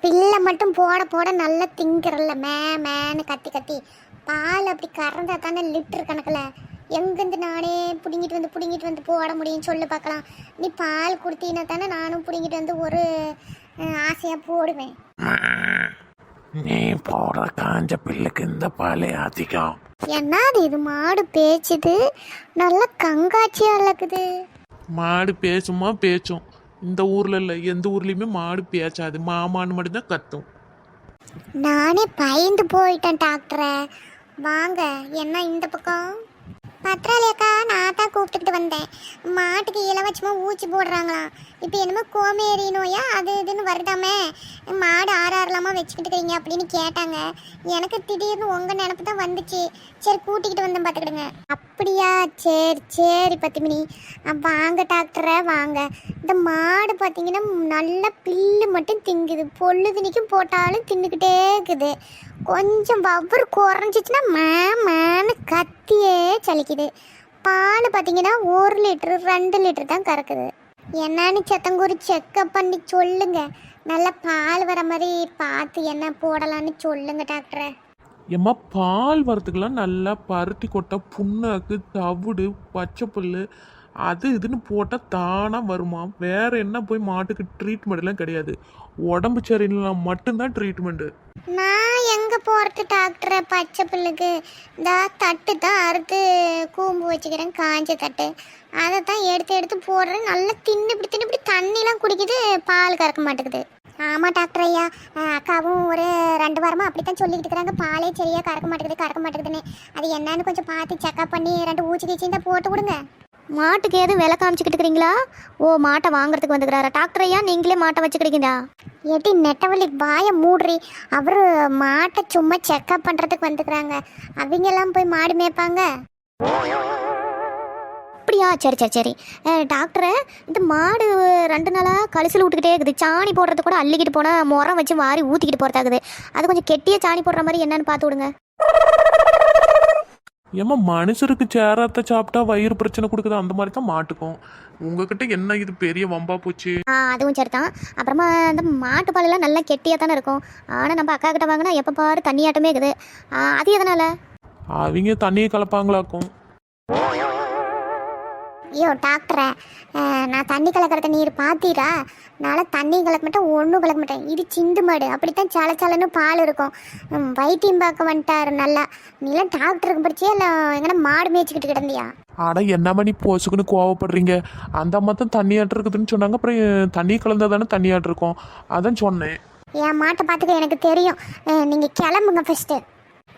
பிள்ளை மட்டும் போட போட நல்லா திங்கிறல்ல மேன்னு கத்தி கத்தி பால் அப்படி கறந்தா தானே லிட்டர் கணக்கில் எங்கேருந்து நானே பிடுங்கிட்டு வந்து போட முடியும் சொல்லு பார்க்கலாம். நீ பால் கொடுத்தீங்கன்னா தானே நானும் பிடுங்கிட்டு வந்து ஒரு ஆசையாக போடுவேன். நீ போடுற காஞ்ச பிள்ளைக்கு இந்த பாலே அதிகம். என்னது இது மாடு பேச்சுது, நல்லா கங்காட்சியாக இருக்குது. மாடு பேசுமா பேச்சும். இந்த ஊர்ல இல்லை, எந்த ஊர்லேயுமே மாடு பேச்சாது, மாமான்னு மட்டும்தான் கத்தும். நானே பயந்து போயிட்டேன் டாக்டரை. வாங்க, என்ன இந்த பக்கம்? பத்திராளியக்கா, நான் தான் கூப்பிட்டுக்கிட்டு வந்தேன். மாட்டுக்கு இலவசமாக ஊசி போடுறாங்களாம். இப்போ என்னமோ கோமேரி நோயா அது இதுன்னு வருதாமே, மாடு ஆறாரலாமா வச்சுக்கிட்டு இருக்கீங்க அப்படின்னு கேட்டாங்க. எனக்கு திடீர்னு உங்கள் நினப்பு தான் வந்துச்சு. சரி கூட்டிக்கிட்டு வந்தேன் பார்த்துக்கிடுங்க. அப்படியா, சரி சரி பத்திமினி. வாங்க டாக்டரை வாங்க. இந்த மாடு பார்த்தீங்கன்னா நல்லா பில்லு மட்டும் திங்குது, பொழுதுனிக்கும் போட்டாலும் தின்னுக்கிட்டே இருக்குது. கொஞ்சம் வவ்வர் குறைஞ்சிச்சுன்னா மேன்னு கத்தியே சலிக்குது. பால் பார்த்தீங்கன்னா 1 லிட்டரு 2 லிட்டர் தான் கறக்குது. என்னன்னு சத்தங்கூரி செக்கப் பண்ணி சொல்லுங்க. நல்லா பால் வர மாதிரி பார்த்து என்ன போடலான்னு சொல்லுங்க டாக்டரை. ஏம்மா, பால் வரத்துக்கெல்லாம் நல்லா பருத்தி கொட்டை, புண்ணாக்கு, தவிடு, பச்சை புல் அது இதுன்னு போட்டால் தானாக வருமா. வேற என்ன போய் மாட்டுக்கு ட்ரீட்மெண்ட்லாம் கிடையாது. உடம்பு சரியில்லைனா மட்டும்தான் ட்ரீட்மெண்ட்டு. நான் எங்கே போகிறது டாக்டரை? பச்சை புல்லுக்கு இந்த தட்டு தான் அறுத்து கூம்பு வச்சுக்கிறேன், காஞ்ச தட்டு. அதை தான் எடுத்து போடுறேன். நல்லா தின்னு தண்ணிலாம் குடிக்குது, பால் கறக்க மாட்டேங்குது. ஆமாம் டாக்டர் ஐயா, அக்காவும் ஒரு 2 வாரமாக அப்படி தான் சொல்லிக்கிட்டு இருக்கிறாங்க. பாலே சரியாக கறக்க மாட்டேங்குதுன்னு. அது என்னன்னு கொஞ்சம் பார்த்து செக்அப் பண்ணி 2 ஊசி கீச்சி தான் போட்டு கொடுங்க. மாட்டுக்கு எதுவும் விலை காமிச்சிக்கிட்டு இருக்கிறீங்களா? ஓ, மாட்டை வாங்குறதுக்கு வந்துக்கிறாரா டாக்டர் ஐயா? நீங்களே மாட்டை வச்சுக்கிறீங்களா? ஏட்டி நெட்டவள்ளி வாயை மூடுறி. அவர் மாட்டை சும்மா செக்அப் பண்ணுறதுக்கு வந்துக்கிறாங்க. அவங்கெல்லாம் போய் மாடு மேய்ப்பாங்க. அப்படியா, சரி. டாக்டரை, இந்த மாடு 2 நாளாக கழிச்சில் விட்டுக்கிட்டே இருக்குது. சாணி போடுறது கூட அள்ளிக்கிட்டு போனால் முறம் வச்சு வாரி ஊற்றிக்கிட்டு போகிறதாகுது. அது கொஞ்சம் கெட்டியாக சாணி போடுற மாதிரி என்னன்னு பார்த்து விடுங்க. ஏம்மா, மனுஷருக்கு சேராத்த சாப்பிட்டா வயிறு பிரச்சனை கொடுக்குது, அந்த மாதிரி தான் மாட்டுக்கும். உங்ககிட்ட என்ன இது பெரிய வம்பா போச்சு? அதுவும் சரி தான். அப்புறமா இந்த மாட்டு பாலெல்லாம் நல்லா கெட்டியாக தானே இருக்கும். ஆனால் நம்ம அக்கா கிட்ட வாங்கினா எப்போ பாரு தண்ணியாட்டமே இருக்குது. அது எதனால்? அவங்க தண்ணியை கலப்பாங்களாக்கும். ஐயோ டாக்டரை, நான் தண்ணி கலக்கிறத நீர் பார்த்தீரா? நான் தண்ணி கலக்க மாட்டேன், ஒன்றும் கலக்க மாட்டேன். இது சிந்து மாடு, அப்படித்தான் சலன்னு பால் இருக்கும். வைத்தியம் பார்க்க வந்துட்டாரு நல்லா. நீலாம் டாக்டருக்கு படிச்சியா இல்லை எங்கன்னா மாடு மேய்ச்சிக்கிட்டு கிடந்தியா? ஆனா என்ன பண்ணி போசுக்குன்னு கோவப்படுறீங்க? அந்த அம்மா தான் தண்ணியாட்டு இருக்குதுன்னு சொன்னாங்க. அப்புறம் தண்ணி கலந்தா தானே தண்ணியாட்டு இருக்கும், அதான் சொன்னேன். என் மாட்டை பார்த்துக்க எனக்கு தெரியும். நீங்கள் கிளம்புங்க ஃபஸ்ட்டு.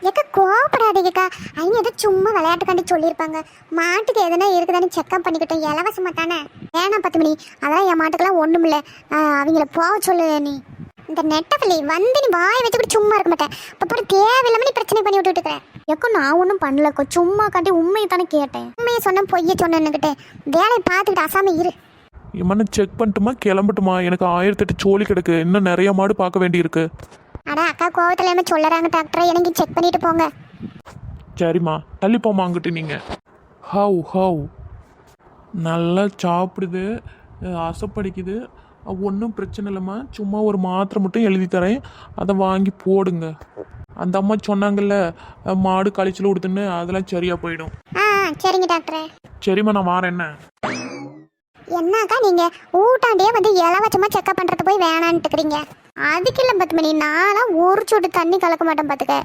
ஏக்கா கோவப்படாதீங்கக்கா, அவங்க ஏதோ சும்மா விளையாட்டுக்காண்டி சொல்லியிருப்பாங்க. மாட்டுக்கு எதனா இருக்குதான்னு செக்அப் பண்ணிக்கிட்டோம், இலவசமாக தானே. வேணாம் 10 மணி, அதான் என் மாட்டுக்கெல்லாம் ஒன்றும் இல்லை. அவங்கள போக சொல்லு. நீ இந்த நெட்டவள்ளி வந்து நீ வாயை வச்சுக்கிட்டு சும்மா இருக்க மாட்டேன். அப்புறம் தேவையில்லாம நீ பிரச்சனை பண்ணி விட்டுட்டு இருக்கிறேன். எக்கோ நான் ஒன்றும் பண்ணலக்கோ, சும்மா காட்டி உண்மையை தானே கேட்டேன். உண்மையை சொன்ன பொய்யை சொன்னேன்னுக்கிட்டே வேலையை பார்த்துக்கிட்டு அசாம இரு. ஏம்மா, செக் பண்ணிட்டுமா கிளம்பட்டுமா? எனக்கு 1008 சோழி கிடக்கு, இன்னும் நிறைய மாடு பார்க்க வேண்டியிருக்கு. அடா அக்கா கோவத்துல சொல்லுறாங்க டாக்டரை, எனக்கு செக் பண்ணிட்டு போங்க. சரிம்மா, தள்ளி போமா அங்கிட்டு. நீங்கள் ஹவ் நல்லா சாப்பிடுது, அசப்படிக்குது, ஒன்றும் பிரச்சனை இல்லைம்மா. சும்மா ஒரு மாத்திரை மட்டும் எழுதி தரேன், அதை வாங்கி போடுங்க. அந்த அம்மா சொன்னாங்கல்ல மாடு கழிச்சல் விடுதுன்னு, அதெல்லாம் சரியா போயிடும். சரிங்க டாக்டரே. சரிம்மா, நான் வாரேன். என்னக்கா நீங்க ஊட்டாண்டியே வந்து இலவசமா செக்அப் பண்றது போய் வேணான்ட்டு இருக்கிறீங்க? அதுக்கு இல்லை 10 மணி, நான்லாம் ஒரு சொட்டு தண்ணி கலக்க மாட்டேன் பார்த்துக்க.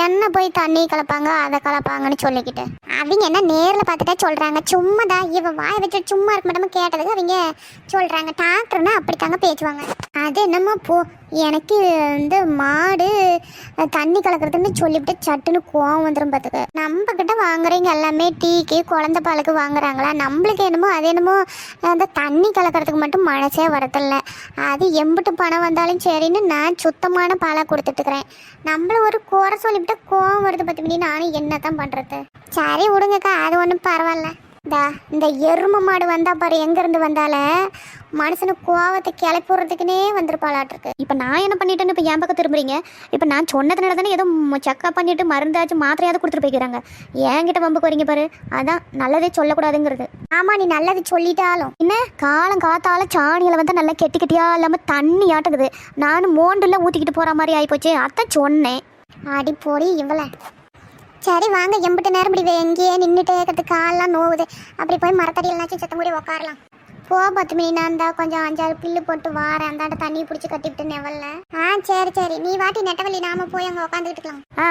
என்ன போய் தண்ணி கலப்பாங்க அதை கலப்பாங்கன்னு சொல்லிக்கிட்டு அவங்க என்ன நேரில் பார்த்துட்டா சொல்கிறாங்க. சும்மா தான் இவ வாய் வச்சு சும்மா இருக்க மாட்டோமா கேட்டதுக்கு அவங்க சொல்கிறாங்க. டாக்டர்னா அப்படித்தாங்க பேசுவாங்க. அது என்னமோ போ, எனக்கு இந்த மாடு தண்ணி கலக்கிறதுன்னு சொல்லிவிட்டு சட்டுன்னு கோவம் வந்துடும் பார்த்துக்க. நம்ம கிட்ட வாங்குறீங்க எல்லாமே டீக்கு குழந்தை பாலுக்கு வாங்குறாங்களா? நம்மளுக்கு என்னமோ அது என்னமோ அந்த தண்ணி கலக்கிறதுக்கு மட்டும் மனசே வரதில்ல. அது எம்பிட்டு பணம் வந்தாலும் சரின்னு நான் சுத்தமான பாலாக கொடுத்துட்டுருக்குறேன். நம்மள ஒரு குறை சொல்லிவிட்டு கோவம் வருது 10 மணி. நானும் என்ன தான் பண்ணுறது? சரி விடுங்கக்கா, அது ஒன்றும் பரவாயில்ல. இந்த எருமை மாடு வந்தா பாரு, எங்கேருந்து வந்தால மனுஷனுக்கு கோவத்தை கிளப்பி விடுறதுக்குன்னே வந்திருப்பாளாட்டிருக்கு. இப்போ நான் என்ன பண்ணிட்டேன்னு இப்போ என் பக்கம் திரும்புறீங்க? இப்போ நான் சொன்னதுனால தானே ஏதோ செக்அப் பண்ணிட்டு மருந்தாச்சும் மாத்திரையாவது கொடுத்துட்டு போய்க்கிறாங்க. என்கிட்ட வம்புக்கு வரீங்க பாரு, அதான் நல்லதே சொல்லக்கூடாதுங்கிறது. ஆமா, நீ நல்லது சொல்லிட்டாலும் என்ன காலம் காத்தால சாணியில் வந்து நல்லா கெட்டி கெட்டியா இல்லாமல் தண்ணி ஆட்டுக்குது. நானும் மோண்டில் ஊற்றிக்கிட்டு போகிற மாதிரி ஆகிப்போச்சு. அதான் சொன்னேன். அடி போடி இவள. சரி வாங்க, எம்பிட்டு நேரம் இப்படி எங்கேயே நின்றுட்டே இருக்கிறது, காலெல்லாம் நோவுது. அப்படி போய் மரத்தடியில்னாச்சும் சத்தம் கூடி உட்காரலாம். போ 10 மணி நான் இருந்தா கொஞ்சம் 5-6 பில்லு போட்டு வாரேன். அந்தாண்ட தண்ணி பிடிச்சி கட்டிவிட்டு நெவல்ல. சரி சரி, நீ வாட்டி நெட்டவள்ளி, நாம போய் அங்கே உட்காந்துக்கிட்டுக்கலாம். ஆ